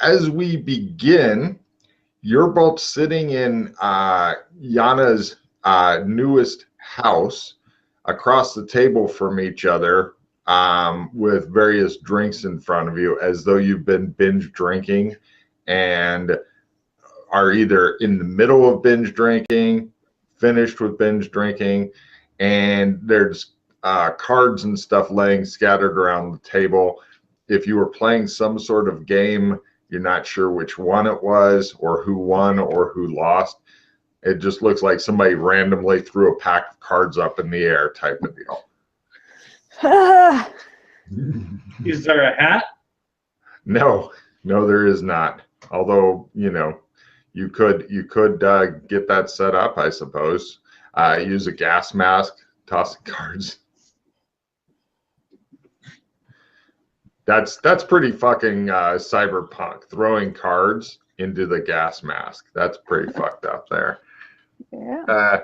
as we begin, you're both sitting in Yana's newest house across the table from each other with various drinks in front of you, as though you've been binge drinking and are either in the middle of binge drinking, finished with binge drinking, and there's cards and stuff laying scattered around the table. If you were playing some sort of game, you're not sure which one it was or who won or who lost. It just looks like somebody randomly threw a pack of cards up in the air type of deal. Is there a hat? No, there is not. Although, you could get that set up, I suppose. Use a gas mask, tossing cards. That's pretty fucking cyberpunk. Throwing cards into the gas mask. That's pretty fucked up there. Yeah.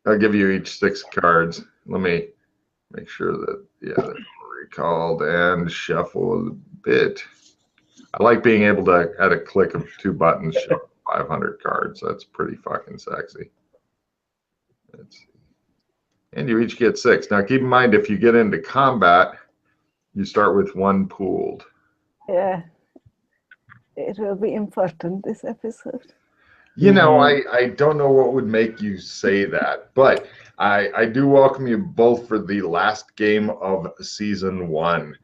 I'll give you each 6 cards. Let me make sure that they're recalled and shuffle a bit. I like being able to, at a click of 2 buttons, shuffle 500 cards. That's pretty fucking sexy. Let's see. And you each get 6. Now keep in mind, if you get into combat, you start with 1 pooled. Yeah. It will be important this episode. I don't know what would make you say that, but I do welcome you both for the last game of season 1.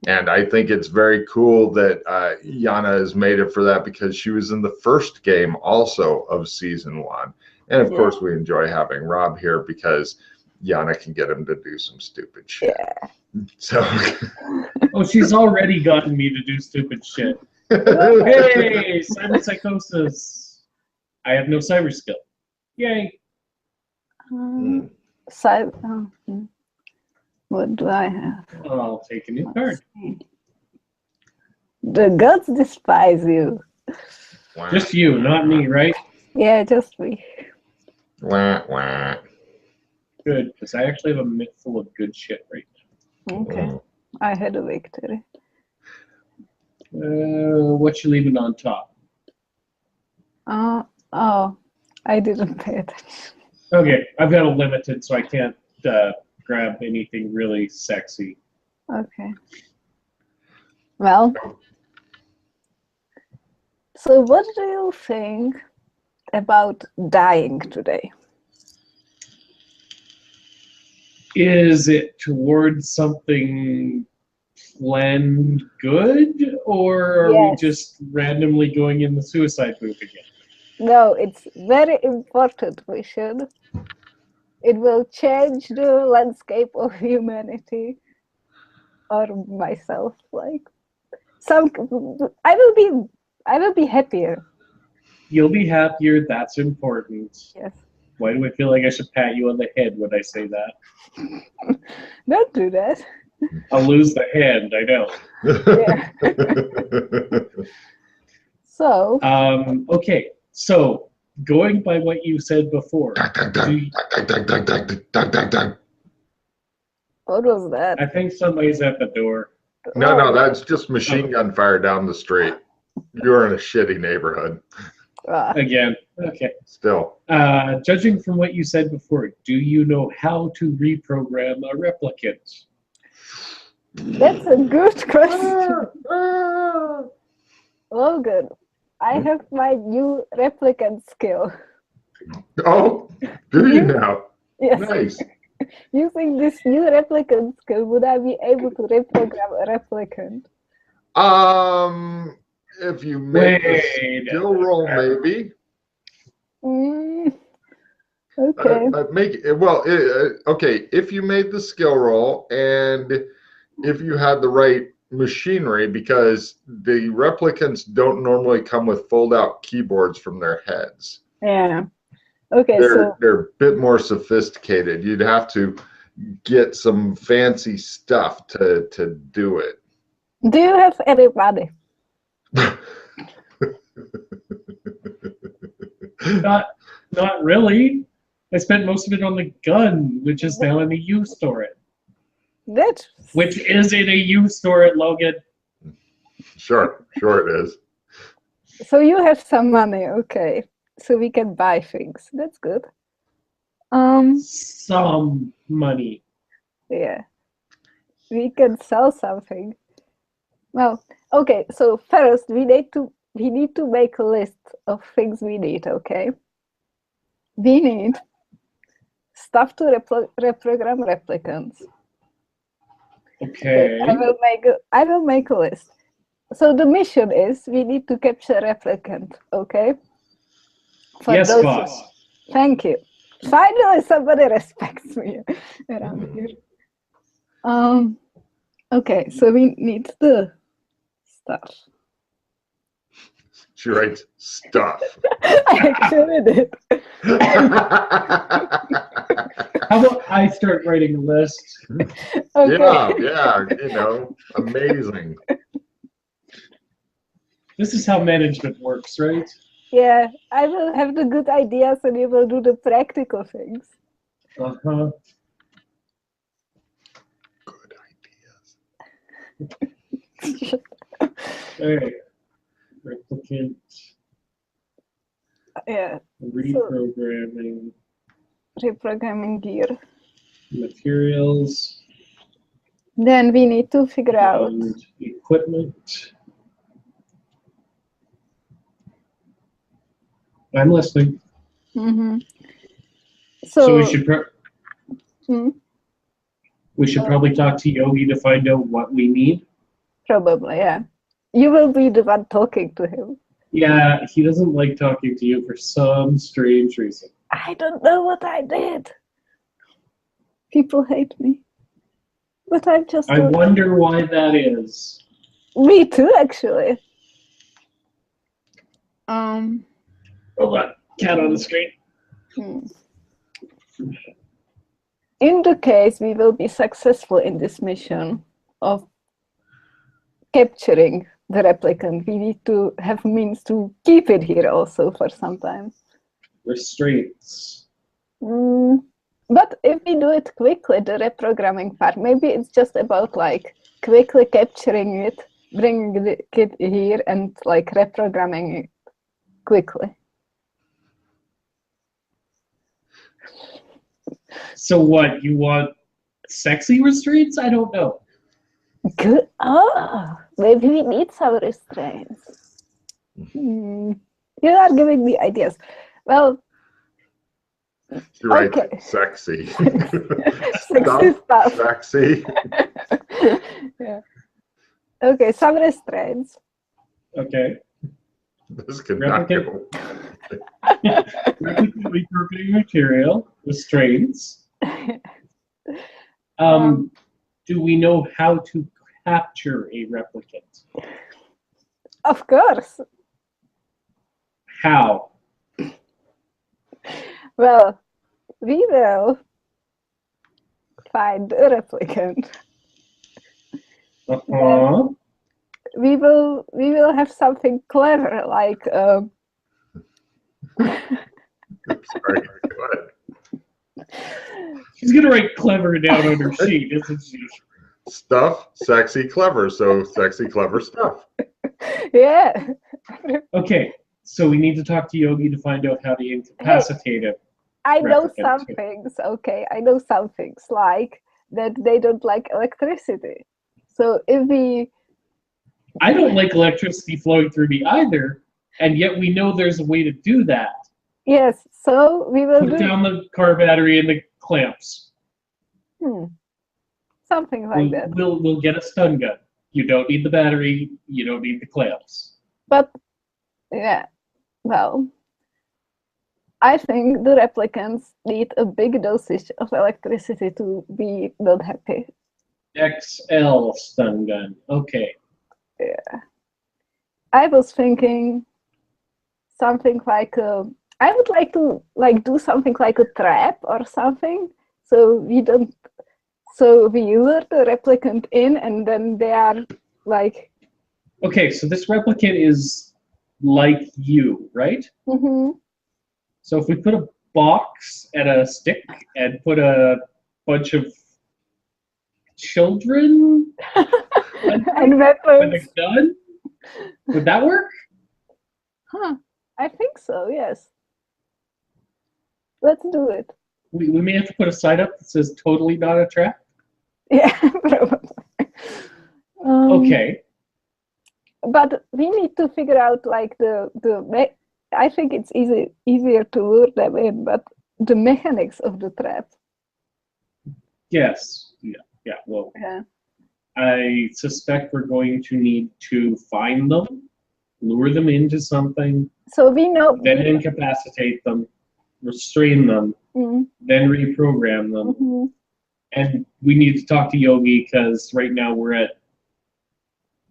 And I think it's very cool that Yana has made it for that, because she was in the first game also of season 1. And of course, we enjoy having Rob here because Yana can get him to do some stupid shit. Yeah. So. Oh, she's already gotten me to do stupid shit. Hey, cyber psychosis. I have no cyber skill. Yay. What do I have? I'll take a new card. The gods despise you. Wah. Just you, not me, right? Yeah, just me. Wah, wah. Good, because I actually have a mitt full of good shit right now. Okay. I had a victory. What you leaving on top? Oh, I didn't pay attention. Okay, I've got a limited, so I can't grab anything really sexy. Okay. Well, so what do you think about dying today? Is it towards something planned good, or are we just randomly going in the suicide loop again? No, it's very important we should. It will change the landscape of humanity, or myself. Like, I will be happier. You'll be happier. That's important. Yes. Why do I feel like I should pat you on the head when I say that? Don't do that. I'll lose the hand. I know. Yeah. So. Okay. So, going by what you said before. What was that? I think somebody's at the door. No, that's just machine gun fire down the street. You're in a shitty neighborhood. Again. Okay. Still. Judging from what you said before, do you know how to reprogram a replicant? That's a good question. Logan, I have my new replicant skill. Oh, do you now? Yes. Nice. Using this new replicant skill, would I be able to reprogram a replicant? If you make a skill roll, maybe. Okay. Okay. If you made the skill roll and if you had the right machinery, because the replicants don't normally come with fold-out keyboards from their heads. Yeah. Okay. They're a bit more sophisticated. You'd have to get some fancy stuff to do it. Do you have any money? Not really. I spent most of it on the gun, which is now in a used store. Which is in a used store at Logan. Sure it is. So you have some money, okay. So we can buy things. That's good. Some money. Yeah. We can sell something. Well, okay, so first we need to make a list of things we need, okay? We need stuff to reprogram replicants. Okay. I will make a list. So the mission is we need to capture replicant, okay? Yes, boss. Thank you. Finally, somebody respects me around here. Okay, so we need the stuff. She writes stuff. I actually did. How about I start writing a list? Okay. Yeah, amazing. This is how management works, right? Yeah, I will have the good ideas and you will do the practical things. Uh-huh. Good ideas. Hey, replicant. Yeah. Reprogramming. Reprogramming gear. Materials. Then we need to figure out equipment. I'm listening. Mm-hmm. So we should probably talk to Yogi to find out what we need. Probably, yeah. You will be the one talking to him. Yeah, he doesn't like talking to you for some strange reason. I don't know what I did. People hate me. But I just I wonder why that is. Me too, actually. Hold on. Cat on the screen. In the case we will be successful in this mission of capturing the replicant, we need to have means to keep it here also for some time. Restraints. But if we do it quickly, the reprogramming part, maybe it's just about like quickly capturing it, bringing the kid here and like reprogramming it quickly. So what, you want sexy restraints? I don't know. Good. Oh, maybe we need some restraints. You are giving me ideas. Well, right. Okay. Sexy. Sexy stuff. Sexy. Yeah. Okay, some restraints. Okay. This could not go. Replicant reprogramming material, restraints. Do we know how to capture a replicant? Of course. How? Well, we will find a replicant. Uh-huh. We will have something clever like Sorry, go ahead. She's gonna write clever down on her sheet, isn't she? Stuff, sexy, clever. So sexy, clever stuff. Yeah. Okay, so we need to talk to Yogi to find out how to incapacitate him. I know some things, okay. I know some things like that they don't like electricity. So if we... I don't like electricity flowing through me either, and yet we know there's a way to do that. Yes, so we will put down the car battery and the clamps. Something like that. We'll get a stun gun. You don't need the battery, you don't need the clamps. But, yeah, well, I think the replicants need a big dosage of electricity to be not happy. XL stun gun, okay. Yeah. I was thinking something like I would like to do something like a trap or something, so we lure the replicant in and then they are like... Okay, so this replicant is like you, right? Mm-hmm. So if we put a box and a stick and put a bunch of children and weapons and a gun, Would that work? Huh. I think so, yes. Let's do it. We may have to put a sign up that says totally not a trap. Yeah, probably. Okay. But we need to figure out like I think it's easier to lure them in, but the mechanics of the trap. Yes. Yeah. Well, Yeah. I suspect we're going to need to find them, lure them into something, So we know. then incapacitate them, restrain them, then reprogram them. And we need to talk to Yogi because right now we're at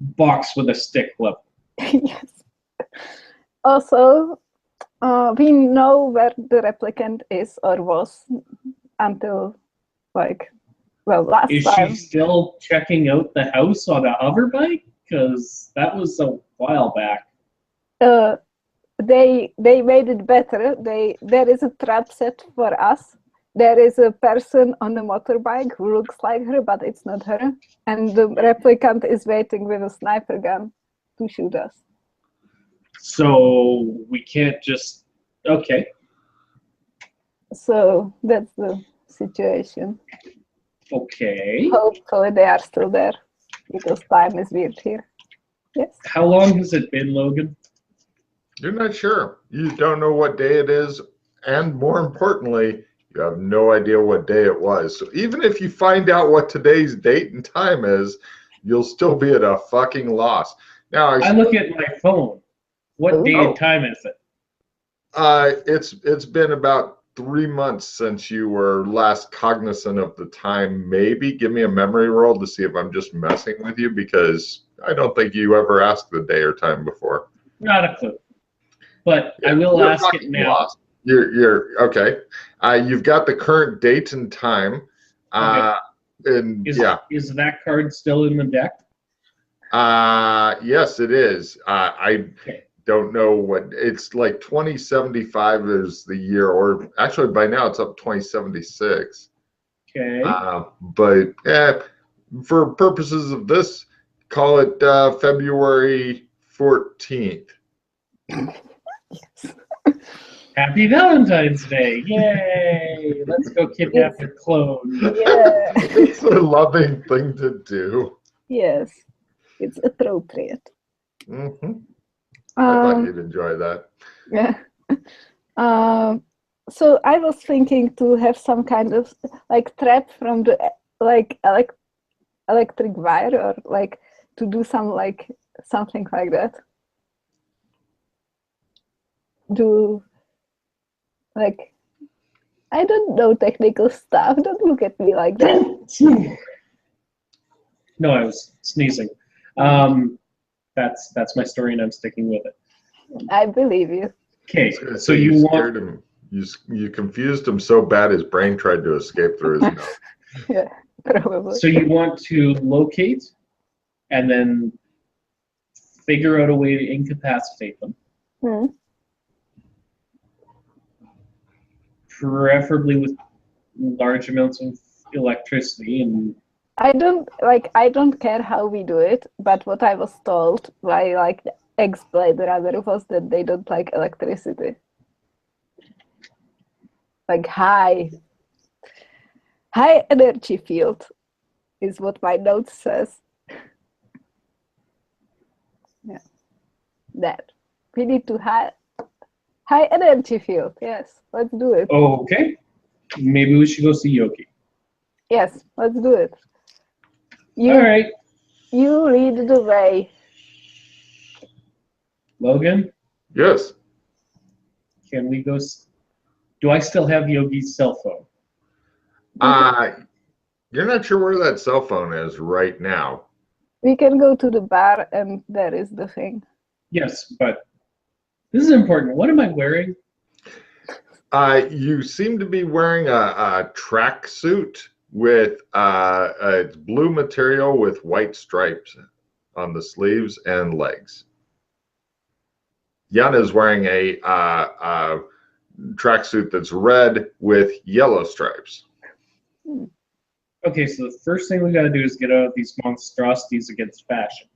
box with a stick level. Yes. Also, we know where the replicant is or was until last Is time. she still checking out the house on a hover bike? Because that was a while back. They made it better. There is a trap set for us. There is a person on a motorbike who looks like her, but it's not her. And the replicant is waiting with a sniper gun to shoot us. So we can't just... Okay. So that's the situation. Okay. Hopefully they are still there, because time is weird here. Yes. How long has it been, Logan? You're not sure. You don't know what day it is, and more importantly, you have no idea what day it was. So even if you find out what today's date and time is, you'll still be at a fucking loss. Now I look at my phone. What day and time is it? It's been about 3 months since you were last cognizant of the time. Maybe give me a memory roll to see if I'm just messing with you, because I don't think you ever asked the day or time before. Not a clue. But I will ask it now. Lost. You're okay. You've got the current date and time. Okay. And is that card still in the deck? Yes, it is. I don't know what it's like. 2075 is the year, or actually by now it's up 2076. Okay. But for purposes of this, call it February 14th. Yes. Happy Valentine's Day! Yay! Let's go kidnap your clone. Yeah. It's a loving thing to do. Yes, it's appropriate. Mm-hmm. I thought you'd enjoy that. Yeah. So I was thinking to have some kind of like trap from the electric wire, or like to do some like something like that. Do like I don't know technical stuff. Don't look at me like that. No, I was sneezing. That's my story, and I'm sticking with it. I believe you. Okay, so you want scared him. You confused him so bad his brain tried to escape through his nose. Yeah, probably. So you want to locate and then figure out a way to incapacitate them. Preferably with large amounts of electricity. And I don't care how we do it, but what I was told by like the ex-Blade Runner was that they don't like electricity. Like high energy field is what my note says. Yeah. That. We need to high energy field. Yes, let's do it. okay. Maybe we should go see Yogi. Yes, let's do it. All right. You lead the way. Logan? Yes. Can we go? Do I still have Yogi's cell phone? You're not sure where that cell phone is right now. We can go to the bar and there is the thing. Yes, but this is important. What am I wearing? You seem to be wearing a track suit with it's blue material with white stripes on the sleeves and legs. Yana's wearing a tracksuit that's red with yellow stripes. Okay, so the first thing we got to do is get out of these monstrosities against fashion.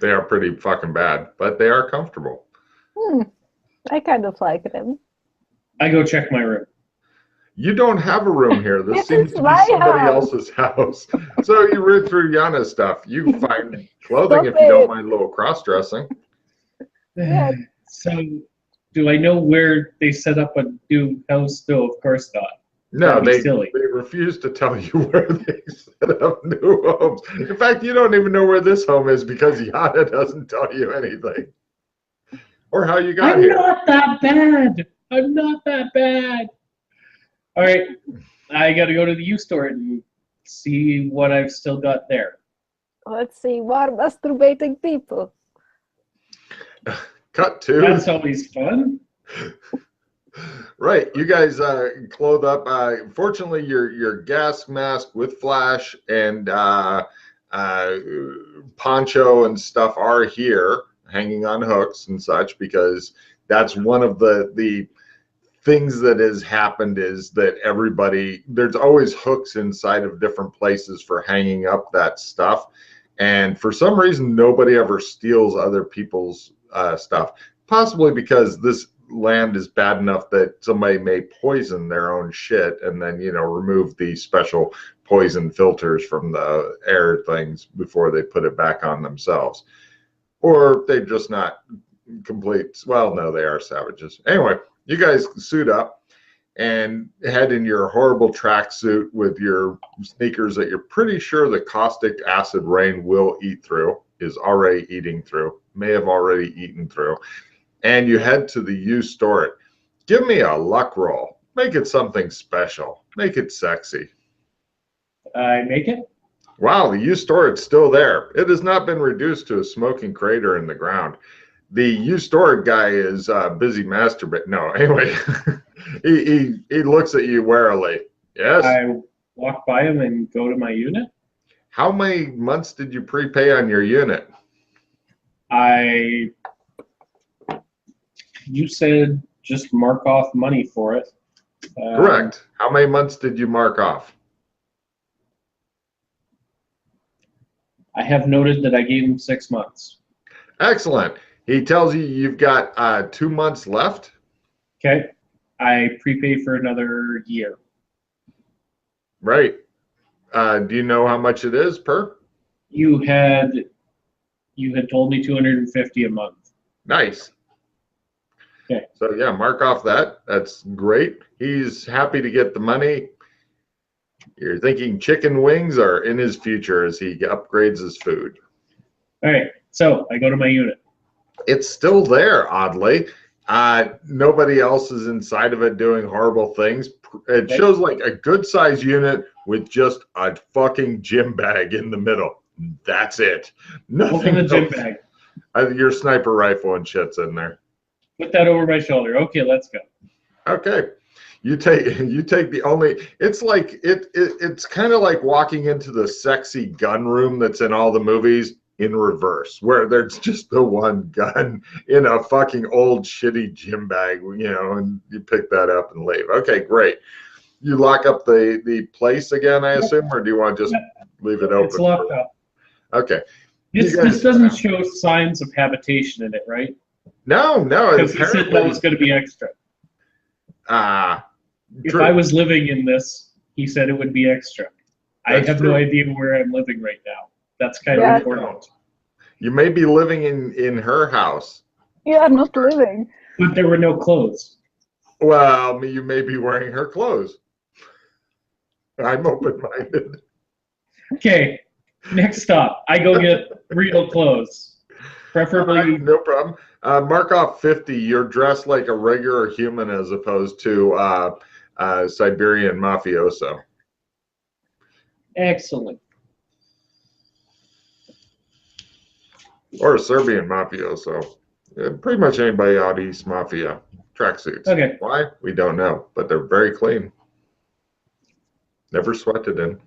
They are pretty fucking bad, but they are comfortable. I kind of like them. I go check my room. You don't have a room here. This This seems is to be my somebody house. else's house. So you read through Yana's stuff. You find clothing Stop if you don't it. mind a little cross-dressing. Yeah. So, do I know where they set up a new house? No, of course not. No, That'd be they silly. refuse to tell you where they set up new homes. In fact, you don't even know where this home is because Yana doesn't tell you anything. Or how you got I'm here. not that bad. I'm not that bad. All right, I got to go to the U store and see what I've still got there. Let's see, more masturbating people. Cut to. That's always fun. Right, you guys clothe up. Fortunately, your gas mask with flash and poncho and stuff are here, hanging on hooks and such, because that's one of the things that has happened is that there's always hooks inside of different places for hanging up that stuff, and for some reason nobody ever steals other people's stuff, possibly because this land is bad enough that somebody may poison their own shit and then remove the special poison filters from the air things before they put it back on themselves, or they're just not complete. Well, no, they are savages. Anyway, you guys suit up and head in your horrible tracksuit with your sneakers that you're pretty sure the caustic acid rain will eat through, is already eating through, may have already eaten through, and you head to the U store. Give me a luck roll. Make it something special. Make it sexy. I make it? Wow, the U store, it's still there. It has not been reduced to a smoking crater in the ground. The U store guy is busy masturbating. No, anyway, he looks at you warily. Yes? I walk by him and go to my unit. How many months did you prepay on your unit? You said just mark off money for it. Correct. How many months did you mark off? I have noted that I gave him 6 months. Excellent. He tells you you've got 2 months left. Okay. I prepay for another year. Right. Do you know how much it is per? You had told me $250 a month. Nice. Okay. So yeah, mark off that. That's great. He's happy to get the money. You're thinking chicken wings are in his future as he upgrades his food. All right. So I go to my unit. It's still there, oddly. Nobody else is inside of it doing horrible things. It shows like a good size unit with just a fucking gym bag in the middle. That's it. Nothing Open the gym else. bag. Your sniper rifle and shit's in there. Put that over my shoulder. Okay, let's go. Okay. You take the only, it's like it's kind of like walking into the sexy gun room that's in all the movies in reverse, where there's just the one gun in a fucking old shitty gym bag, and you pick that up and leave. Okay, great. You lock up the place again, I assume, or do you want to just leave it open? It's locked up. Okay. This doesn't show signs of habitation in it, right? No. Because he said that was going to be extra. If I was living in this, he said it would be extra. I have no idea where I'm living right now. That's kind of important. You may be living in her house. You are not living. But there were no clothes. Well, you may be wearing her clothes. I'm open-minded. Okay, next stop. I go get real clothes. Preferably. No problem. Mark off 50. You're dressed like a regular human as opposed to Siberian mafioso. Excellent. Or a Serbian mafioso. Pretty much anybody out east mafia. Tracksuits. Okay. Why? We don't know, but they're very clean. Never sweated in.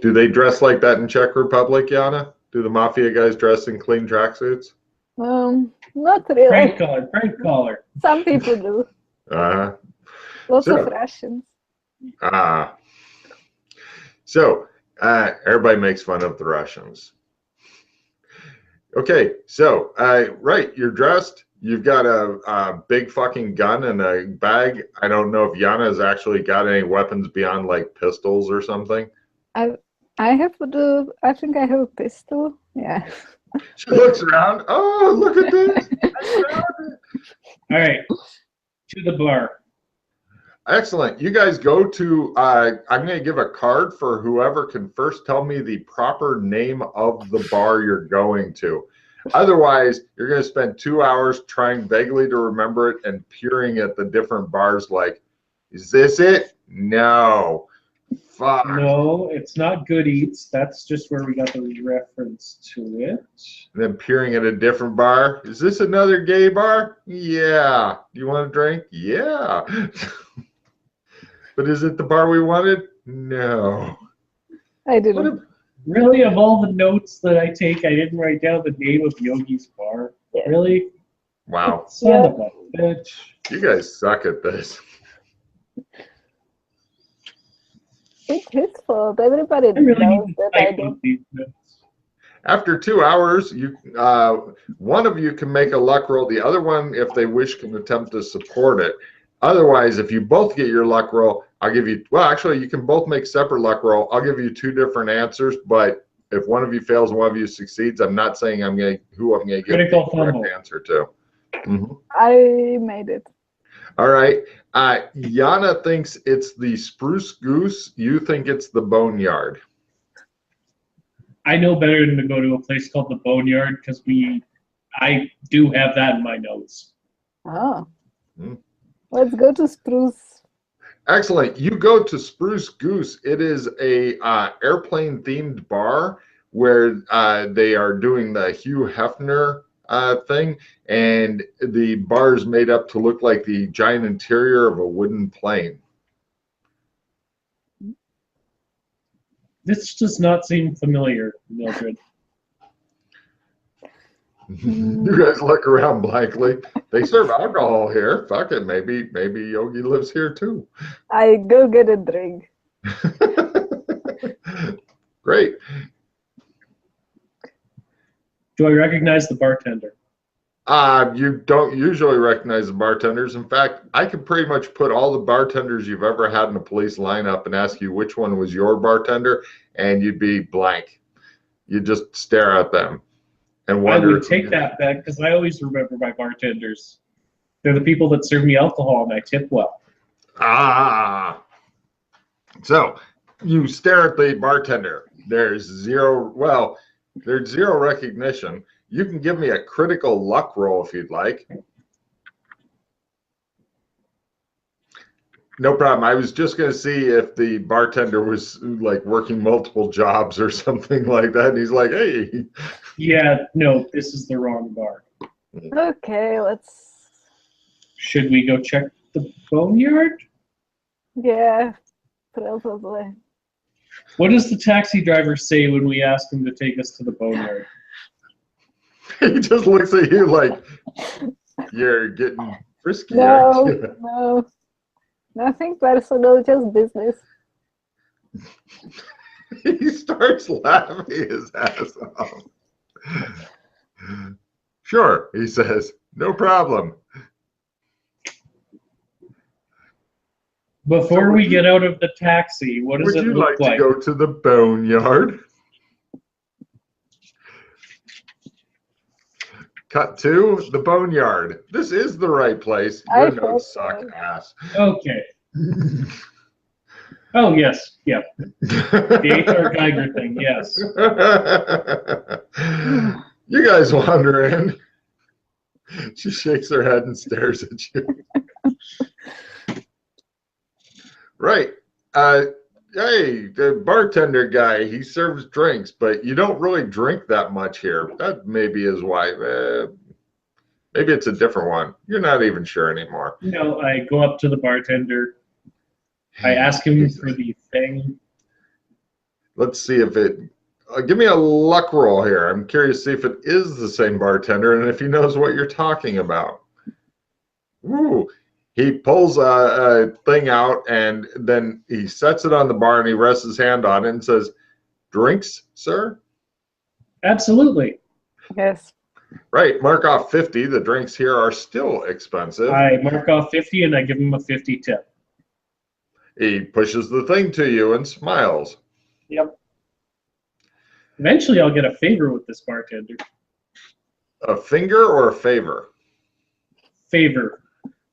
Do they dress like that in Czech Republic, Yana? Do the mafia guys dress in clean tracksuits? Not really. Prank caller. Some people do. Lots of Russians. So everybody makes fun of the Russians. Okay, so right, you're dressed. You've got a big fucking gun and a bag. I don't know if Yana has actually got any weapons beyond like pistols or something. I think I have a pistol. Yeah. She looks around. Oh, look at this. All right, to the bar. Excellent. You guys go to, I'm going to give a card for whoever can first tell me the proper name of the bar you're going to. Otherwise, you're going to spend 2 hours trying vaguely to remember it and peering at the different bars like, is this it? No. Fuck. No, it's not Good Eats. That's just where we got the reference to it. And then peering at a different bar. Is this another gay bar? Yeah. Do you want a drink? Yeah. But is it the bar we wanted? No. I didn't. Really, of all the notes that I take, I didn't write down the name of Yogi's bar. Yeah. Really? Wow. Son of a bitch. You guys suck at this. It's his fault. Everybody I really knows need to that I type did. up these notes. After 2 hours, you one of you can make a luck roll. The other one, if they wish, can attempt to support it. Otherwise, if you both get your luck roll, I'll give you, well, actually, you can both make separate luck roll. I'll give you 2 different answers, but if one of you fails and one of you succeeds, I'm not saying who I'm going to give the correct answer to. Mm-hmm. I made it. All right. Yana thinks it's the Spruce Goose. You think it's the Boneyard. I know better than to go to a place called the Boneyard because I do have that in my notes. Oh. Let's go to Spruce. Excellent. You go to Spruce Goose. It is a airplane themed bar where they are doing the Hugh Hefner thing, and the bar is made up to look like the giant interior of a wooden plane. This does not seem familiar, Mildred. You guys look around blankly. They serve alcohol here. Fuck it. Maybe Yogi lives here too. I go get a drink. Great. Do I recognize the bartender? You don't usually recognize the bartenders. In fact, I could pretty much put all the bartenders you've ever had in a police lineup and ask you which one was your bartender, and you'd be blank. You'd just stare at them and wonder. I would take that back because I always remember my bartenders. They're the people that serve me alcohol and I tip well. So you stare at the bartender. There's zero recognition. You can give me a critical luck roll if you'd like. No problem. I was just going to see if the bartender was like working multiple jobs or something like that. And he's like, hey. Yeah, no, this is the wrong bar. Okay, let's... Should we go check the Boneyard? Yeah, probably. What does the taxi driver say when we ask him to take us to the Boneyard? He just looks at you like, you're getting frisky. No. Nothing personal, just business. He starts laughing his ass off. Sure, he says, no problem. Before we get out of the taxi, what does it look like? Would you like to go to the Boneyard? Cut to the Boneyard. This is the right place. Your notes suck ass. Okay. Oh, yes. Yeah. The HR Geiger thing, yes. You guys wander in. She shakes her head and stares at you. Right. Hey, the bartender guy, he serves drinks, but you don't really drink that much here. That maybe is why. Maybe it's a different one. You're not even sure anymore. No, I go up to the bartender. I ask him for the thing. Let's see if it... give me a luck roll here. I'm curious to see if it is the same bartender and if he knows what you're talking about. Ooh. He pulls a thing out and then he sets it on the bar and he rests his hand on it and says, drinks, sir? Absolutely. Yes. Right, mark off 50. The drinks here are still expensive. I mark off 50 and I give him a 50 tip. He pushes the thing to you and smiles. Yep. Eventually, I'll get a favor with this bartender. A finger or a favor? Favor.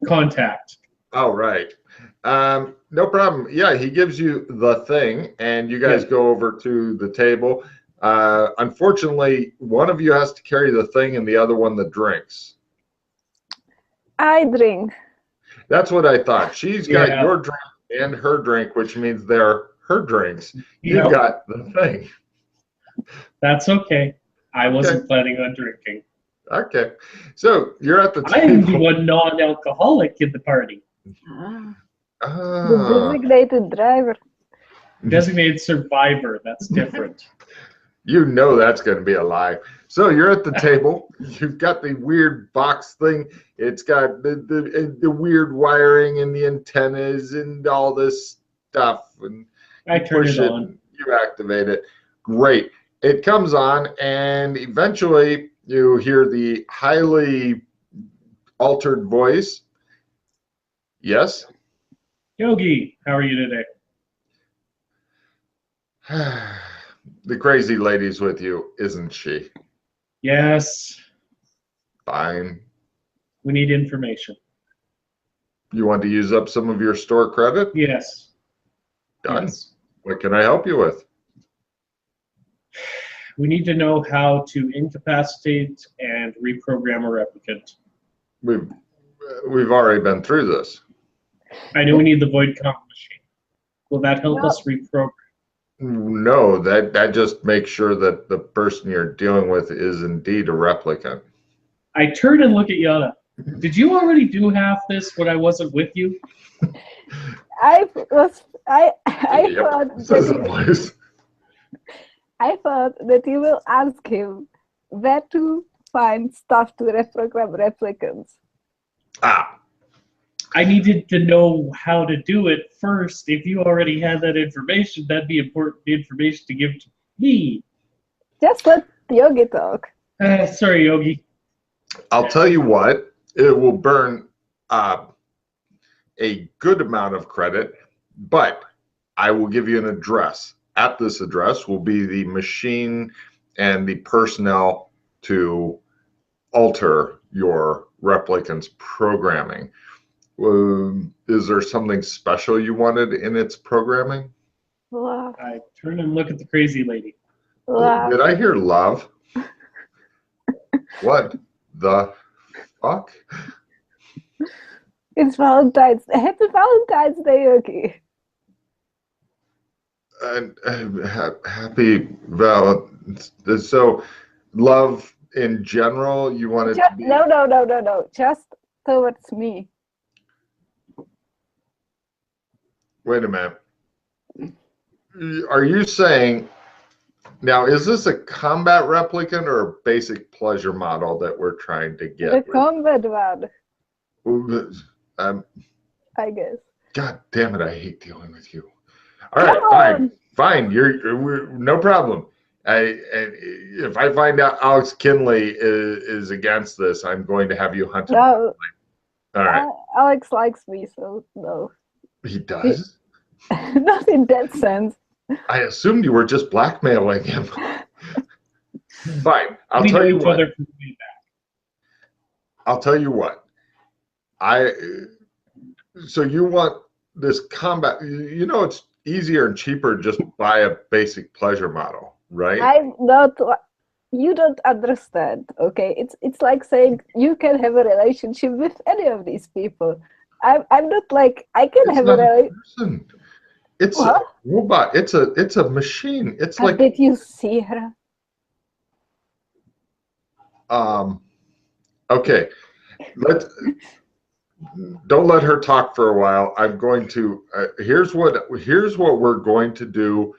Contact. Oh, right. No problem. Yeah, he gives you the thing, and you guys go over to the table. Unfortunately, one of you has to carry the thing and the other one the drinks. I drink. That's what I thought. She's got your drink and her drink, which means they're her drinks. You got the thing. That's okay. I wasn't planning on drinking. Okay. So you're at the table. I'm the one non-alcoholic in the party. The designated driver. Designated survivor. That's different. You know that's going to be a lie. So you're at the table. You've got the weird box thing. It's got the weird wiring and the antennas and all this stuff. And I turn it on. You activate it. Great. It comes on, and eventually you hear the highly altered voice. Yes? Yogi, how are you today? The crazy lady's with you, isn't she? Yes. Fine. We need information. You want to use up some of your store credit? Yes. Done. Yes. What can I help you with? We need to know how to incapacitate and reprogram a replicant. We've already been through this. I know we need the void comp machine. Will that help us reprogram? No, that just makes sure that the person you're dealing with is indeed a replicant. I turn and look at Yana. Did you already do half this when I wasn't with you? I thought that you will ask him where to find stuff to reprogram replicants. I needed to know how to do it first. If you already had that information, that'd be important information to give to me. Just let Yogi talk. Sorry, Yogi. I'll tell you what, it will burn a good amount of credit, but I will give you an address. At this address will be the machine and the personnel to alter your replicant's programming. Is there something special you wanted in its programming? Love. I turn and look at the crazy lady. Love. Did I hear love? What the fuck? It's Valentine's. Happy Valentine's Day, Yogi. And happy Val. So, love in general, you wanted to be... No. Just towards me. Wait a minute. Are you saying, now, is this a combat replicant or a basic pleasure model that we're trying to get? The combat one. I guess. God damn it, I hate dealing with you. All right, fine. We're no problem. If I find out Alex Kinley is against this, I'm going to have you hunted. No. All right. Alex likes me, so no. He does? Not in that sense. I assumed you were just blackmailing him. Fine. I'll tell you what. I'll tell you what. So you want this combat? You know, it's easier and cheaper to just buy a basic pleasure model, right? I'm not. You don't understand, okay? It's like saying you can have a relationship with any of these people. I'm not like I can have a relationship. It's a robot. It's a machine. It's like. Did you see her? Okay. Don't let her talk for a while. I'm going to. Here's what we're going to do.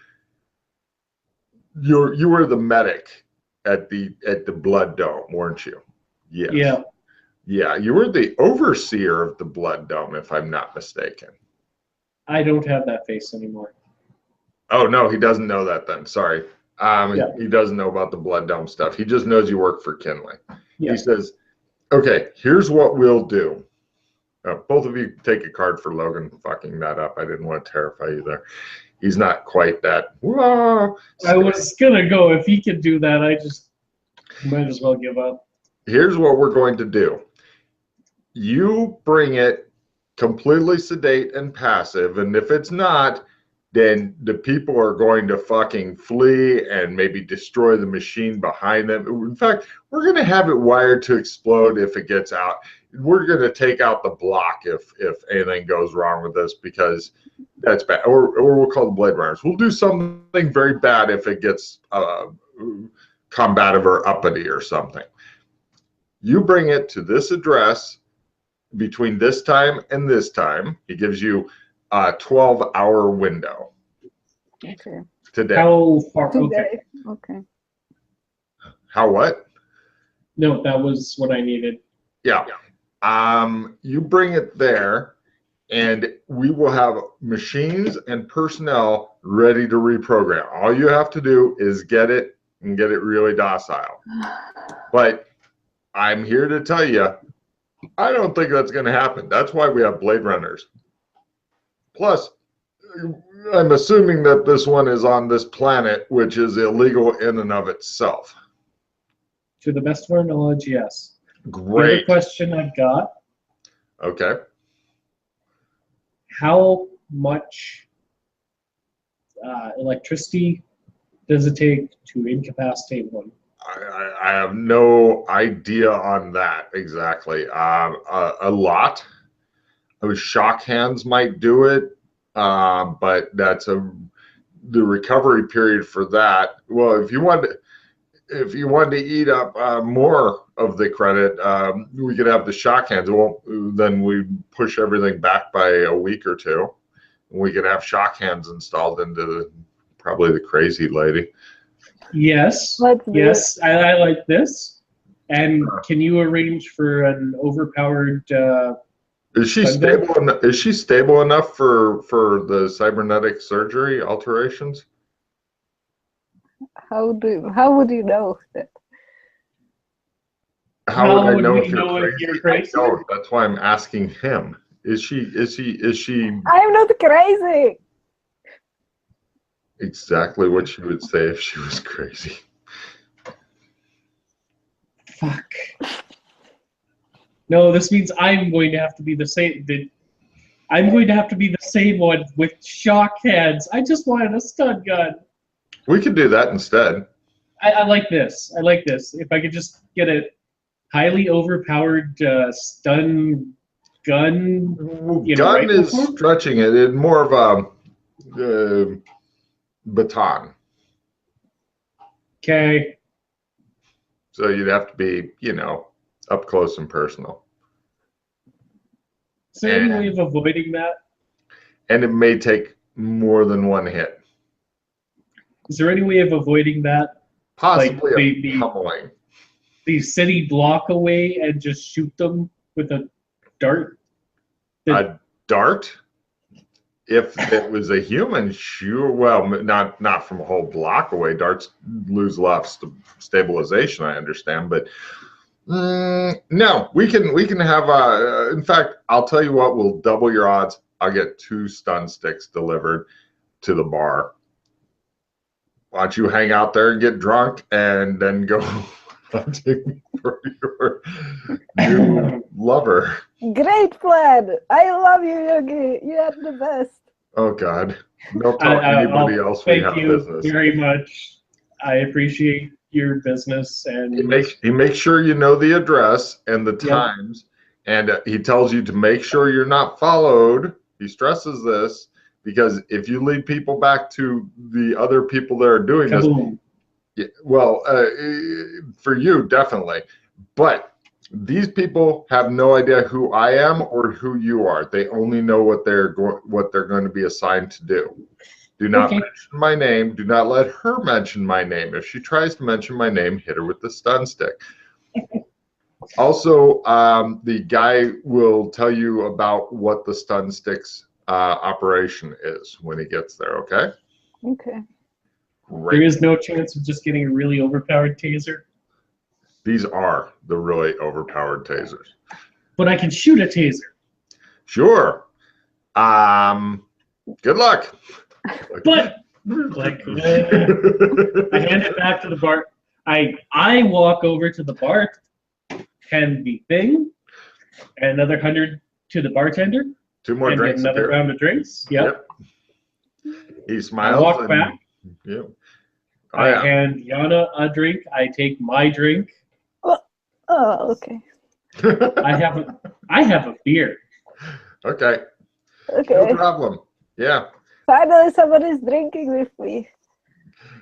You were the medic at the blood dome, weren't you? Yes. Yeah. Yeah, you were the overseer of the blood dome, if I'm not mistaken. I don't have that face anymore. Oh no, he doesn't know that then. Sorry. He doesn't know about the blood dome stuff. He just knows you work for Kinley. Yeah. He says, okay, here's what we'll do. Both of you take a card for Logan fucking that up. I didn't want to terrify you there. He's not quite that. Whoa. I was gonna go if he could do that. I just might as well give up. Here's what we're going to do. You bring it completely sedate and passive, and if it's not, then the people are going to fucking flee and maybe destroy the machine behind them. In fact, we're going to have it wired to explode if it gets out. We're going to take out the block if anything goes wrong with this, because that's bad. Or we'll call the Blade Runners. We'll do something very bad if it gets combative or uppity or something. You bring it to this address between this time and this time. It gives you a 12-hour window. Okay. Today. How far? Today. Okay. How what? No, that was what I needed. Yeah. You bring it there, and we will have machines and personnel ready to reprogram. All you have to do is get it and get it really docile. But I'm here to tell you, I don't think that's going to happen. That's why we have Blade Runners. Plus, I'm assuming that this one is on this planet, which is illegal in and of itself. To the best of our knowledge, yes. Great. The other question I've got. Okay. How much electricity does it take to incapacitate one? I have no idea on that exactly. A lot. Shock hands might do it, but that's the recovery period for that. Well, if you want to eat up more of the credit, we could have the shock hands. Well, then we push everything back by a week or two. We could have shock hands installed into probably the crazy lady. Yes. Yes, I like this. And can you arrange for an overpowered? Is she stable? Is she stable enough for the cybernetic surgery alterations? How would you know that? How would I know if you're crazy? I don't. That's why I'm asking him. Is she? I'm not crazy. Exactly what she would say if she was crazy. Fuck. No, this means I'm going to have to be the same. I'm going to have to be the same one with shock hands. I just wanted a stun gun. We could do that instead. I like this. I like this. If I could just get a highly overpowered stun gun. Gun is stretching it. It's more of a baton. Okay. So you'd have to be, up close and personal. Is there any way of avoiding that? And it may take more than one hit. Is there any way of avoiding that? Possibly a pummeling. The city block away and just shoot them with a dart? A dart? If it was a human, sure. Well, not from a whole block away. Darts lose a lot of stabilization, I understand, but no, we can have in fact, I'll tell you what, we'll double your odds. I'll get 2 stun sticks delivered to the bar. Why don't you hang out there and get drunk and then go hunting for your new lover? Great plan. I love you, Yogi. You are the best. Oh God! Don't tell anybody else we have business. Thank you very much. I appreciate your business, and he makes sure you know the address and the times, and he tells you to make sure you're not followed. He stresses this because if you lead people back to the other people that are doing this, well, for you definitely, but these people have no idea who I am or who you are. They only know what they're going to be assigned to do. Do not mention my name. Do not let her mention my name. If she tries to mention my name, hit her with the stun stick. Also, the guy will tell you about what the stun stick's operation is when he gets there, okay? Okay. Great. There is no chance of just getting a really overpowered taser. These are the really overpowered tasers. But I can shoot a taser. Sure. Good luck. But like, I hand it back to the bar. I walk over to the bar, hand the thing, and another 100 to the bartender. 2 more and drinks. another round of drinks. Yep. He smiles. I walk back. Yeah. I hand Yana a drink. I take my drink. Oh, okay. I have a beer. Okay. Okay. No problem. Yeah. Finally, somebody's drinking with me.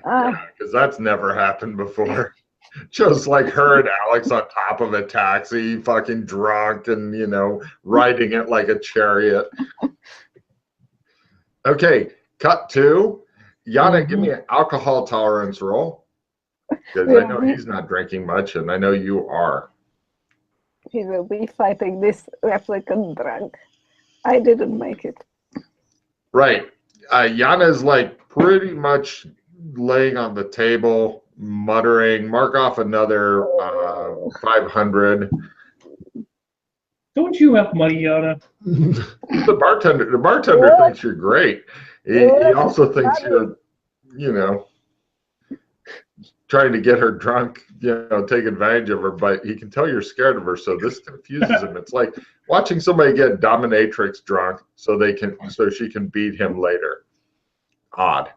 Because that's never happened before. Just like her and Alex on top of a taxi, fucking drunk and, riding it like a chariot. Okay, cut to Yana, give me an alcohol tolerance roll. Because I know he's not drinking much, and I know you are. He will be fighting this replicant drunk. I didn't make it. Right. Yana's like pretty much laying on the table, muttering, mark off another 500. Don't you have money, Yana? The bartender thinks you're great. He also thinks you're, trying to get her drunk, take advantage of her, but he can tell you're scared of her, so this confuses him. It's like watching somebody get dominatrix drunk so she can beat him later. Odd.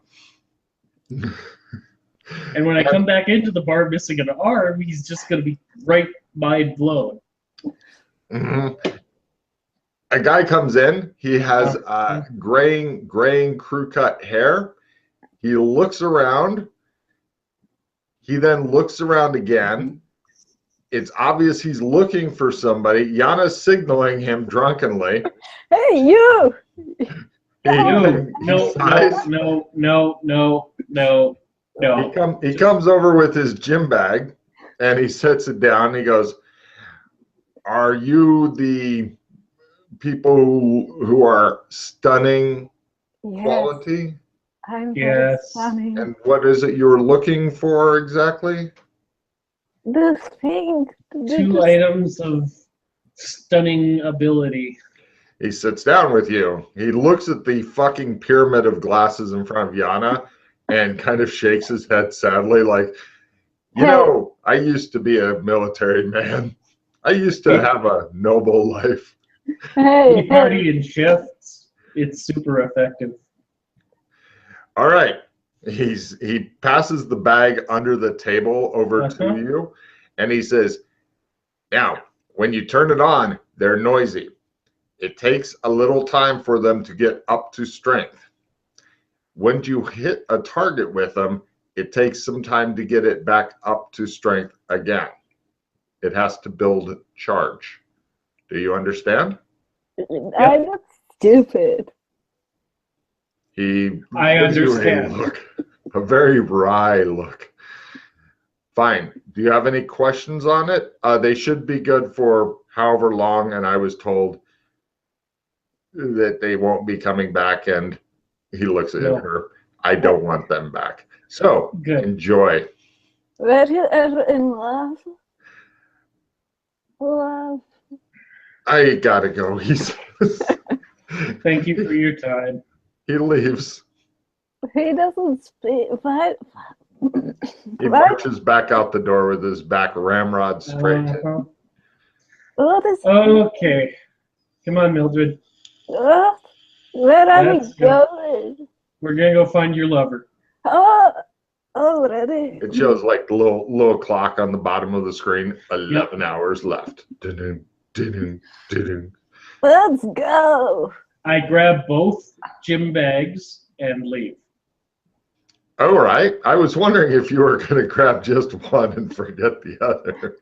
And when I come back into the bar missing an arm, he's just going to be right mind blown. Mm-hmm. A guy comes in. He has graying crew cut hair. He looks around. He then looks around again. It's obvious he's looking for somebody. Yana's signaling him drunkenly. Hey, you! No. He comes over with his gym bag and he sets it down. And he goes, "Are you the people who are stunning quality?" I'm stunning. And what is it you're looking for exactly? The thing. 2 items of stunning ability. He sits down with you. He looks at the fucking pyramid of glasses in front of Yana and kind of shakes his head sadly like, I used to be a military man. I used to have a noble life. We party in shifts. It's super effective. All right. He passes the bag under the table over to you, and he says, "Now, when you turn it on, they're noisy. It takes a little time for them to get up to strength. When you hit a target with them, it takes some time to get it back up to strength again. It has to build charge. Do you understand?" I'm not stupid. I understand. A very wry look. Fine. Do you have any questions on it? They should be good for however long, and I was told that they won't be coming back, and he looks at her. I don't want them back. So, enjoy. Were you ever in love? Love. I gotta go, he says. Thank you for your time. He leaves. He doesn't speak. He marches back out the door with his back ramrod straight. What is Okay. Come on, Mildred. What? Where are we going? We're going to go find your lover. Oh, already? It shows like the little clock on the bottom of the screen. 11 hours left. Dun-dun, dun-dun, dun-dun. Let's go. I grab both gym bags and leave. All right. I was wondering if you were going to grab just one and forget the other.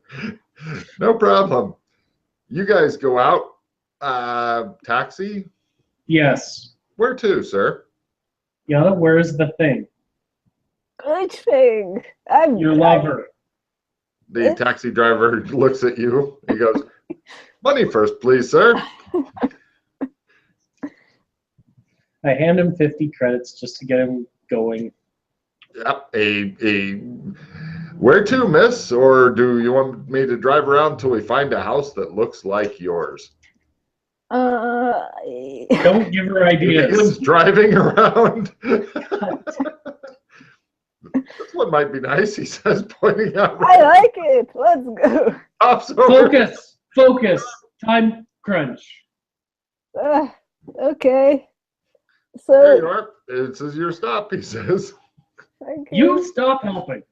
No problem. You guys go out. Taxi? Yes. Where to, sir? Yana, where's the thing? Which thing? Your lover. The taxi driver looks at you. He goes, "Money first, please, sir." I hand him 50 credits just to get him going. Yep. Where to, miss? Or do you want me to drive around until we find a house that looks like yours? Don't give her ideas. Begins driving around. This one might be nice, he says, pointing out. I like it. Let's go. Focus. Time crunch. Okay. There you So are. This is your stop, he says. okay. You stop helping.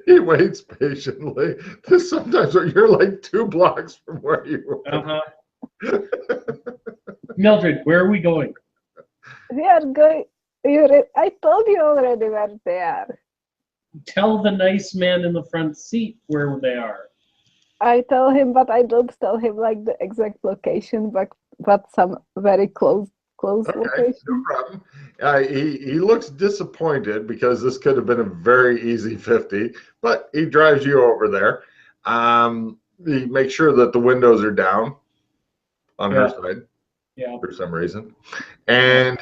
He waits patiently. Sometimes you're like 2 blocks from where you are. Mildred, where are we going? We are going. I told you already where they are. Tell the nice man in the front seat where they are. I tell him, but I don't tell him like the exact location, but some very close Okay, location. no problem. He looks disappointed because this could have been a very easy 50, but he drives you over there. He makes sure that the windows are down on her side for some reason. And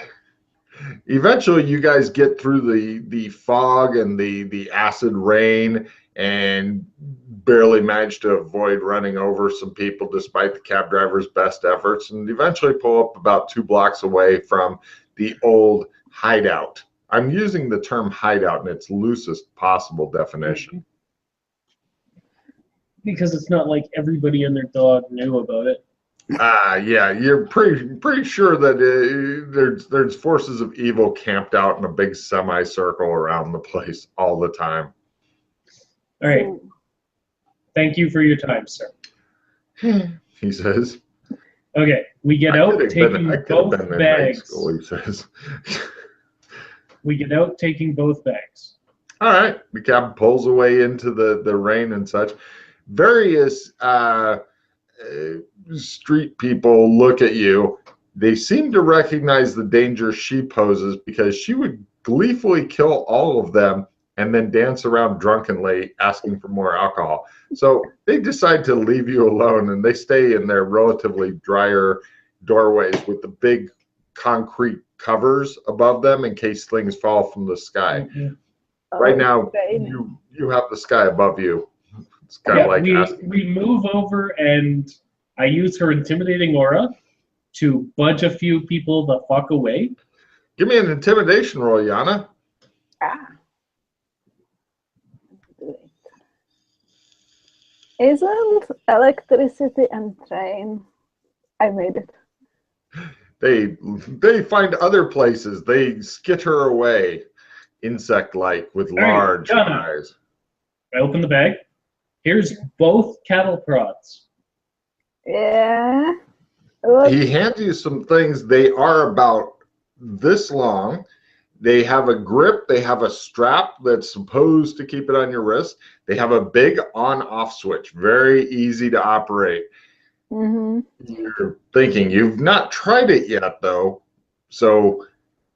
eventually you guys get through the fog and the acid rain and barely manage to avoid running over some people despite the cab driver's best efforts, and eventually pull up about 2 blocks away from the old hideout. I'm using the term hideout in its loosest possible definition. Because it's not like everybody and their dog knew about it. Yeah, you're pretty sure that there's forces of evil camped out in a big semicircle around the place all the time. All right. Thank you for your time, sir. He says. Okay, we get out taking both bags. School, he says. We get out taking both bags. All right. The cab pulls away into the rain and such. Various street people look at you. They seem to recognize the danger she poses because she would gleefully kill all of them and then dance around drunkenly asking for more alcohol. So they decide to leave you alone, and they stay in their relatively drier doorways with the big concrete covers above them in case things fall from the sky. Right now, you have the sky above you. It's kind of like we move over, and I use her intimidating aura to budge a few people the fuck away. Give me an intimidation roll, Yana. Isn't electricity and train? I made it. They find other places. They skitter away, insect-like, with large eyes. I open the bag. Here's both cattle prods. Yeah. He hands you some things. They are about this long. They have a grip. They have a strap that's supposed to keep it on your wrist. They have a big on-off switch. Very easy to operate. You're thinking, you've not tried it yet, though. So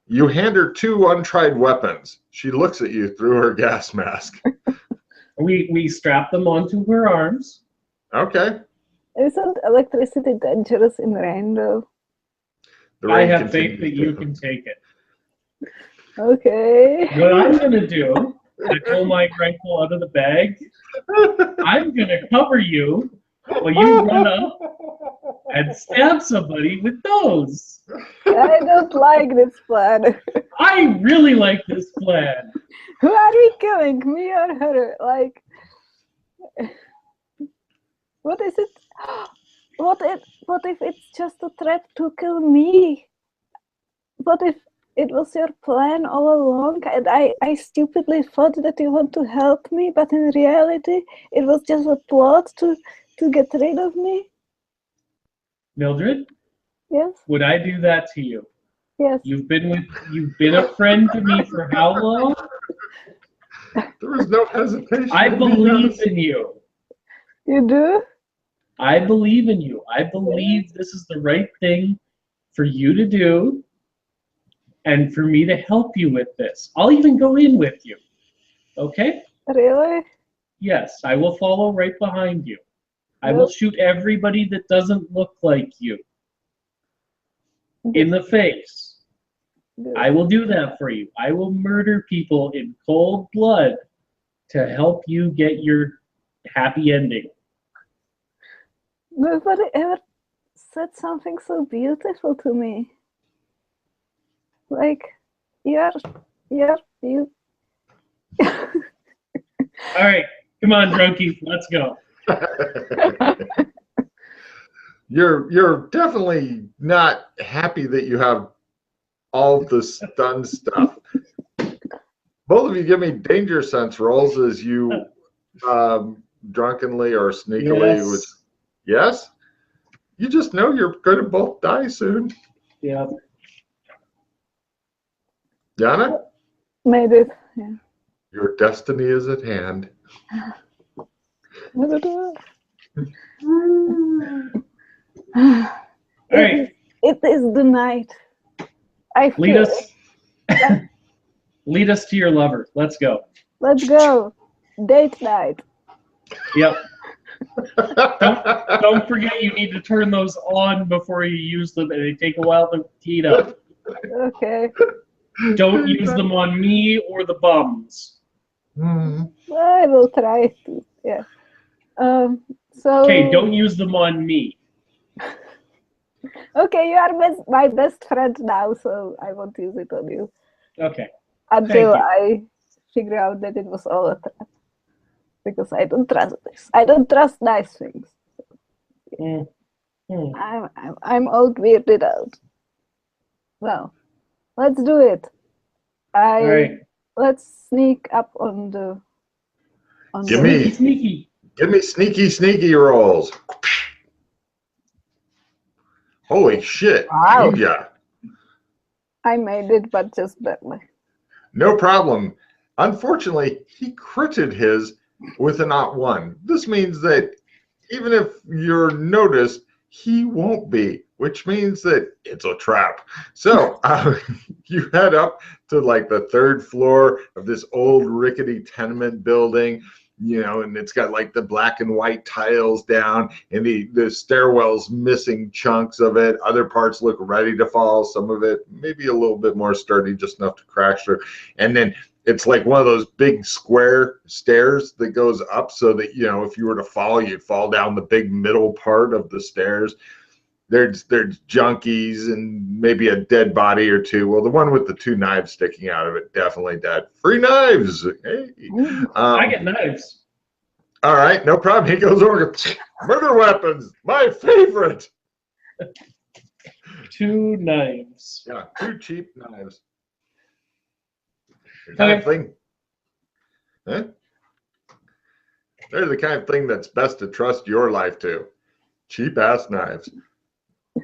you hand her 2 untried weapons. She looks at you through her gas mask. We strap them onto her arms. Okay. Isn't electricity dangerous in rain, though? I have faith that you can take it. Okay. What I'm going to do, I pull my rifle out of the bag. I'm going to cover you while you run up and stab somebody with those. I don't like this plan. I really like this plan. Who are we killing, me or her? Like, what is it? What if it's just a threat to kill me? What if it was your plan all along, and I stupidly thought that you want to help me, but in reality, it was just a plot to get rid of me? Mildred? Yes? Would I do that to you? Yes. You've been a friend to me for how long? There was no hesitation. I believe in you. You do? I believe in you. I believe this is the right thing for you to do and for me to help you with this. I'll even go in with you. Okay? Really? Yes, I will follow right behind you. I will shoot everybody that doesn't look like you in the face. Good. I will do that for you. I will murder people in cold blood to help you get your happy ending. Nobody ever said something so beautiful to me. Like, you. All right, come on, drunkie, let's go. You're definitely not happy that you have all the stun stuff. Both of you give me danger sense rolls as you drunkenly or sneakily would. Yes? You just know you're going to both die soon. Yeah. Yana? Made it. Yeah. Your destiny is at hand. All right. It is the night. Lead us to your lover. Let's go. Let's go. Date night. Yep. Don't forget you need to turn those on before you use them, and they take a while to heat up. Okay. Don't use them on me or the bums. I will try to. Yeah. So. Okay, don't use them on me. Okay, you are my best friend now, so I won't use it on you. Okay. Until I figure out that it was all a trap. Because I don't trust this. I don't trust nice things. I'm all weirded out. Well, let's do it. All right. Let's sneak up on the. Give me sneaky rolls. Holy shit! Wow. Ninja. I made it, but just barely. No problem. Unfortunately, he critted his with an +1. This means that even if you're noticed, he won't be, which means that it's a trap. So you head up to like the 3rd floor of this old rickety tenement building, you know, and it's got like the black and white tiles down, and the stairwell's missing chunks of it. Other parts look ready to fall. Some of it maybe a little bit more sturdy, just enough to crash through. And then it's like one of those big square stairs that goes up so that, you know, if you were to fall, you'd fall down the big middle part of the stairs. There's junkies and maybe a dead body or two. Well, the one with the 2 knives sticking out of it, definitely dead. Free knives. Hey. I get knives. All right, no problem. He goes over. Murder weapons, my favorite. 2 knives. Yeah, 2 cheap knives. The kind of thing. Huh? They're the kind of thing that's best to trust your life to. Cheap ass knives.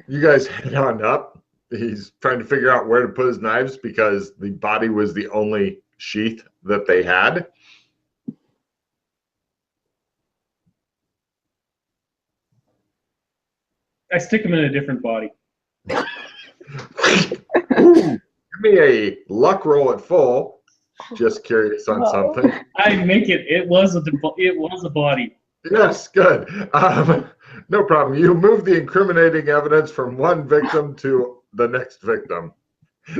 You guys head on up. He's trying to figure out where to put his knives because the body was the only sheath that they had. I stick them in a different body. Give me a luck roll at full. Just curious on something. I make it. It was a body. Yes, good. No problem. You move the incriminating evidence from one victim to the next victim.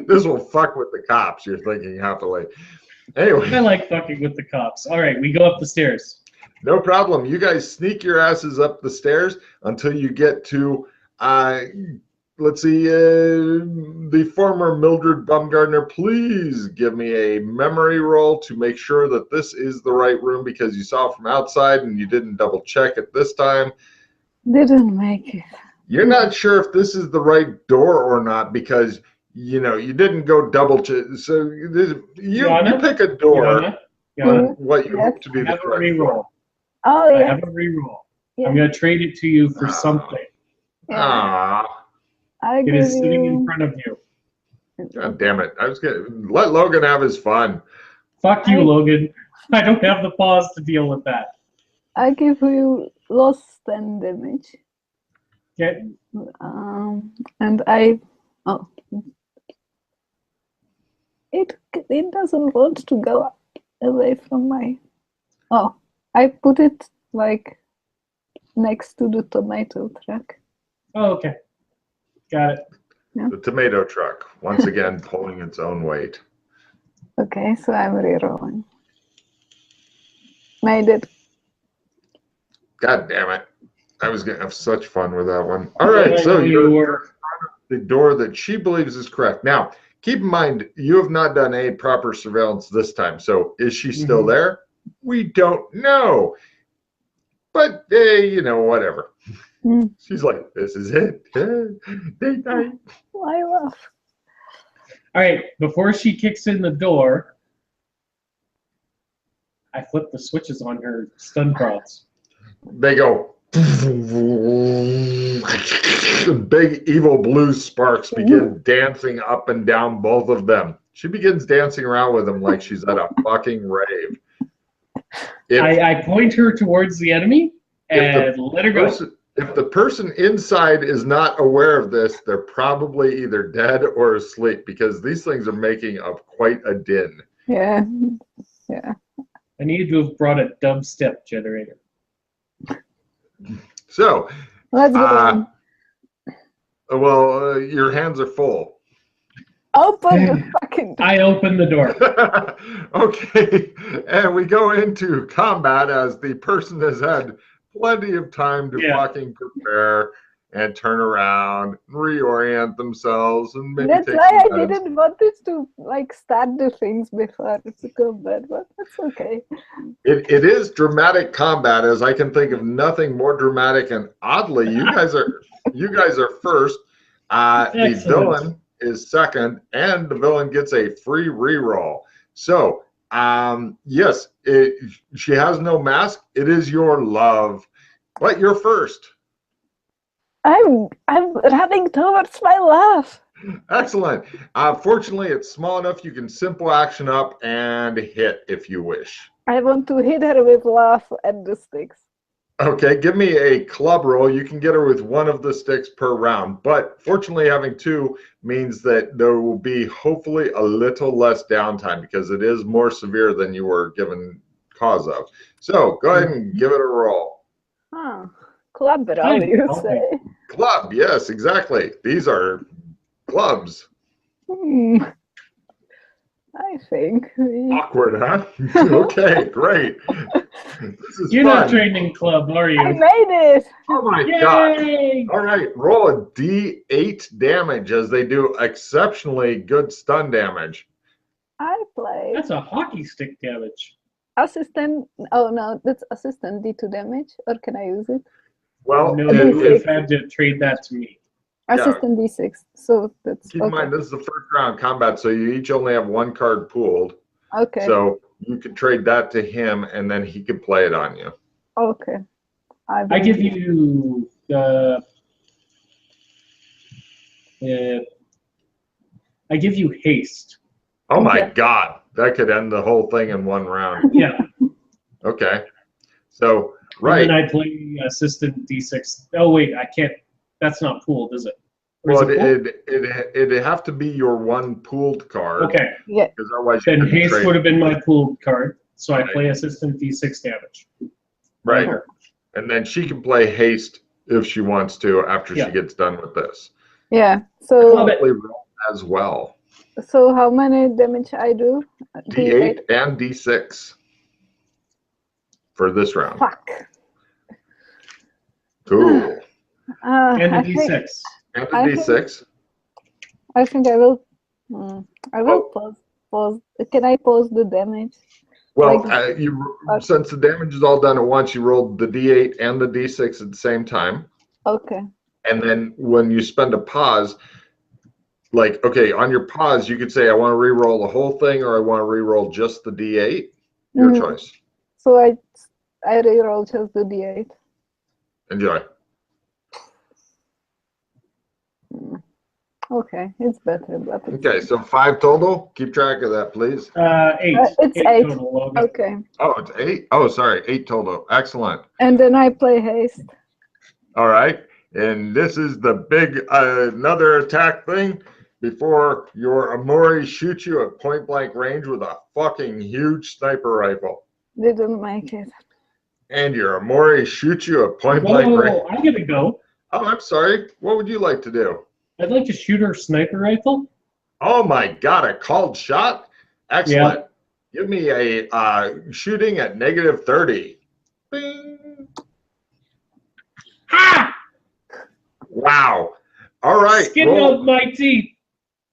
This will fuck with the cops, you're thinking happily. Anyway. I like fucking with the cops. All right, we go up the stairs. No problem. You guys sneak your asses up the stairs until you get to, let's see, the former Mildred Baumgartner. Please give me a memory roll to make sure that this is the right room because you saw it from outside and you didn't double check it this time. Didn't make it. You're not sure if this is the right door or not because, you know, you didn't go double check. So you pick a door. Yana, what you hope to be the correct door. Oh, yeah. I have a reroll. Yeah. I'm going to trade it to you for something. Yeah. It is sitting in front of you. God damn it. I was going to let Logan have his fun. Fuck you, Logan. I don't have the paws to deal with that. I give you loss 10 damage. Okay. And I... Oh. It doesn't want to go away from my... Oh. I put it like next to the tomato truck. Oh, okay. Got it. Yeah. The tomato truck, once again, pulling its own weight. Okay, so I'm rerolling. Made it. God damn it. I was going to have such fun with that one. All right, so you were the door that she believes is correct. Now, keep in mind, you have not done a proper surveillance this time. So is she still there? We don't know. But, you know, whatever. She's like, this is it. Date night. I love. All right, before she kicks in the door, I flip the switches on her stun prods. They go. Big evil blue sparks begin dancing up and down both of them. She begins dancing around with them like she's at a fucking rave. I point her towards the enemy and let her go. If the person inside is not aware of this, they're probably either dead or asleep because these things are making up quite a din. Yeah. Yeah. I need to have brought a dubstep generator. So, let's go. Well, your hands are full. Open the fucking door. I open the door. Okay, and we go into combat as the person has had plenty of time to fucking prepare and turn around, reorient themselves, and maybe that's take why some I didn't want this to like start the things before it's a combat, but that's okay. It is dramatic combat, as I can think of nothing more dramatic. And oddly, you guys are first. The villain is second, and the villain gets a free reroll. So, yes, she has no mask. It is your love, but you're first. I'm running towards my love. Excellent. Fortunately, it's small enough you can simple action up and hit if you wish. I want to hit her with love and the sticks. Okay, give me a club roll. You can get her with one of the sticks per round, but fortunately having two means that there will be hopefully a little less downtime because it is more severe than you were given cause of. So go ahead and give it a roll. Huh. Club roll, you say? Club, yes, exactly. These are clubs. I think. Awkward, huh? Okay, great. This is You're fun. not trained in club, are you? I made it! Oh my Yay! God. All right, roll a D8 damage as they do exceptionally good stun damage. I play. That's a hockey stick damage. Assistant. Oh no, that's assistant D2 damage, or can I use it? Well, no, you've had to trade that to me. Assistant D6. So that's keep in mind this is the first round combat, so you each only have one card pooled. Okay. So you could trade that to him, and then he could play it on you. Okay. I give you I give you haste. Oh my God, that could end the whole thing in one round. Yeah. Okay. So right. And then I play assistant D6. Oh wait, I can't. That's not pooled, is it? Or Well, is it'd have to be your one pooled card. Okay. Yeah. Because otherwise, then haste would have been my pooled card, so I play assistant D6 damage. Right. And then she can play haste if she wants to after she gets done with this. Yeah. So probably roll as well. So how many damage I do? D8 and D6 for this round. Fuck. Cool. And the D6. And the D6. I think I will. I will pause. Can I pause the damage? Well, since the damage is all done at once, you rolled the D8 and the D6 at the same time. Okay. And then when you spend a pause, like, okay, on your pause, you could say, I want to re-roll the whole thing, or I want to re-roll just the D8. Your choice. So I re-roll just the D8. Enjoy. Okay, it's better. But okay, so 5 total. Keep track of that, please. 8. It's 8. Total, okay. Oh, it's 8. Oh, sorry, 8 total. Excellent. And then I play haste. All right, and this is the big another attack thing. Before your Amori shoots you at point blank range with a fucking huge sniper rifle. Didn't make it. And your Amori shoots you at point blank range. I get to go. Oh, I'm sorry. What would you like to do? I'd like to shoot her sniper rifle. Oh my God, a called shot? Excellent. Give me a shooting at -30. Bing. Ha! Wow. All right. Skin out my teeth.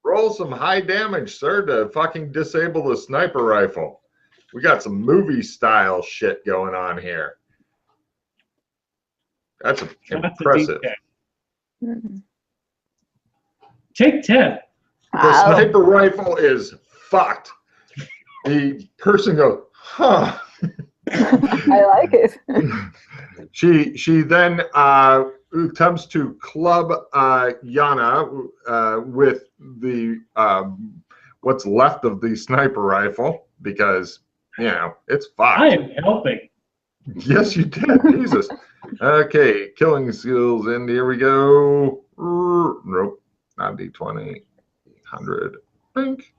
Roll some high damage, sir, to fucking disable the sniper rifle. We got some movie style shit going on here. That's impressive. Take 10. The sniper rifle is fucked. The person goes, huh. I like it. She then attempts to club Yana with the what's left of the sniper rifle because it's fucked. I am helping. Yes, you did. Jesus. Okay, killing skills, and here we go. Nope, not D20. 100. Bink.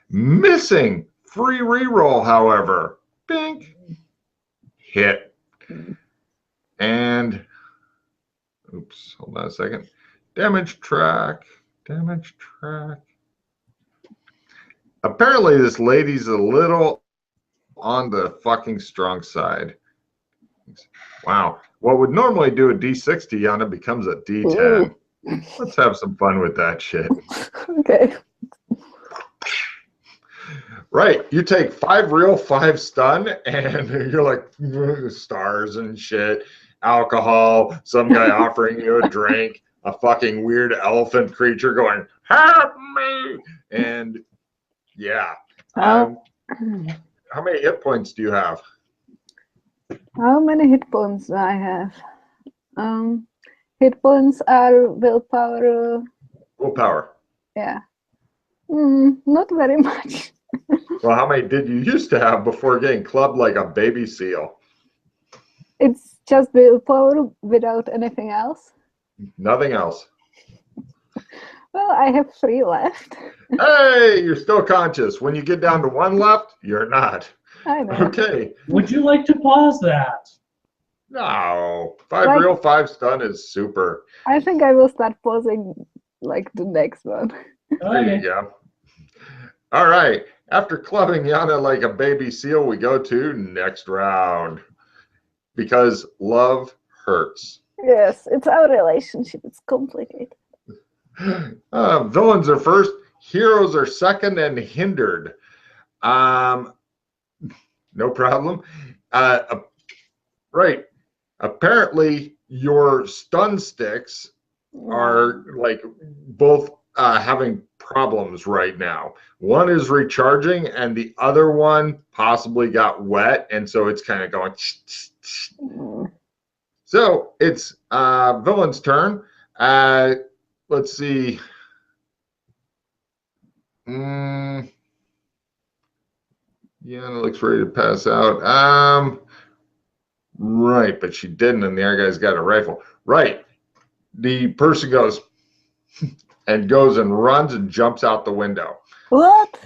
Missing. Free reroll, however. Bink. Hit. And, oops, hold on a second. Damage track. Damage track. Apparently, this lady's a little on the fucking strong side. Wow. What would normally do a D6 to Yana becomes a D10. Ooh. Let's have some fun with that shit. Okay. Right. You take 5 real, 5 stun, and you're like stars and shit, alcohol, some guy offering you a drink, a fucking weird elephant creature going, help me! And yeah. How many hit points do you have? How many hit points do I have? Hit points are willpower. Willpower. Yeah. Not very much. Well, how many did you used to have before getting clubbed like a baby seal? It's just willpower without anything else. Nothing else. Well, I have 3 left. Hey, you're still conscious. When you get down to 1 left, you're not. I know. Okay. Would you like to pause that? No. 5 real, 5 stun is super. I think I will start pausing like the next one. There you go. All right. After clubbing Yana like a baby seal, we go to next round. Because love hurts. Yes, it's our relationship. It's complicated. Villains are first, heroes are second, and hindered. No problem. Right. Apparently, your stun sticks are like both having problems right now. One is recharging, and the other one possibly got wet, and so it's kind of going. So it's villain's turn. Let's see. Yeah, it looks ready to pass out. Right, but she didn't, and the other guy's got a rifle. Right. The person goes and runs and jumps out the window. What?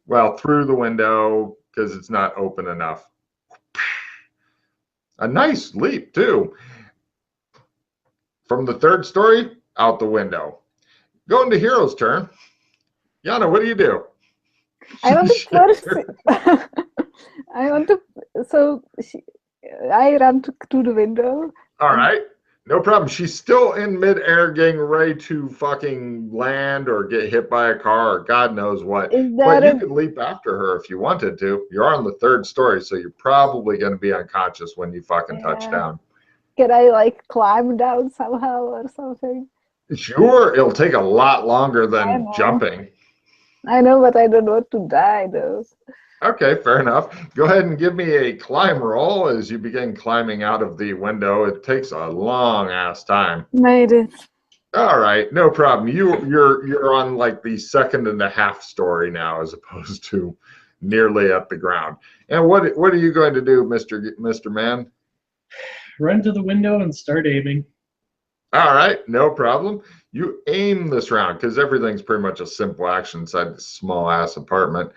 Well, through the window because it's not open enough. A nice leap, too. From the 3rd story, out the window. Going to Hero's turn. Yana, what do you do? I want to first. I want to. So I ran to the window. All right. No problem. She's still in midair getting ready to fucking land or get hit by a car or God knows what. But you could leap after her if you wanted to. You're on the 3rd story, so you're probably going to be unconscious when you fucking touch down. Can I like climb down somehow or something? Sure. It'll take a lot longer than jumping. I know, but I don't want to die though. Okay, fair enough. Go ahead and give me a climb roll as you begin climbing out of the window. It takes a long ass time. Made it. All right, no problem. You're on like the 2nd and a half story now, as opposed to nearly at the ground. And what are you going to do, Mr. Man? Run to the window and start aiming. All right, no problem. You aim this round because everything's pretty much a simple action inside this small ass apartment.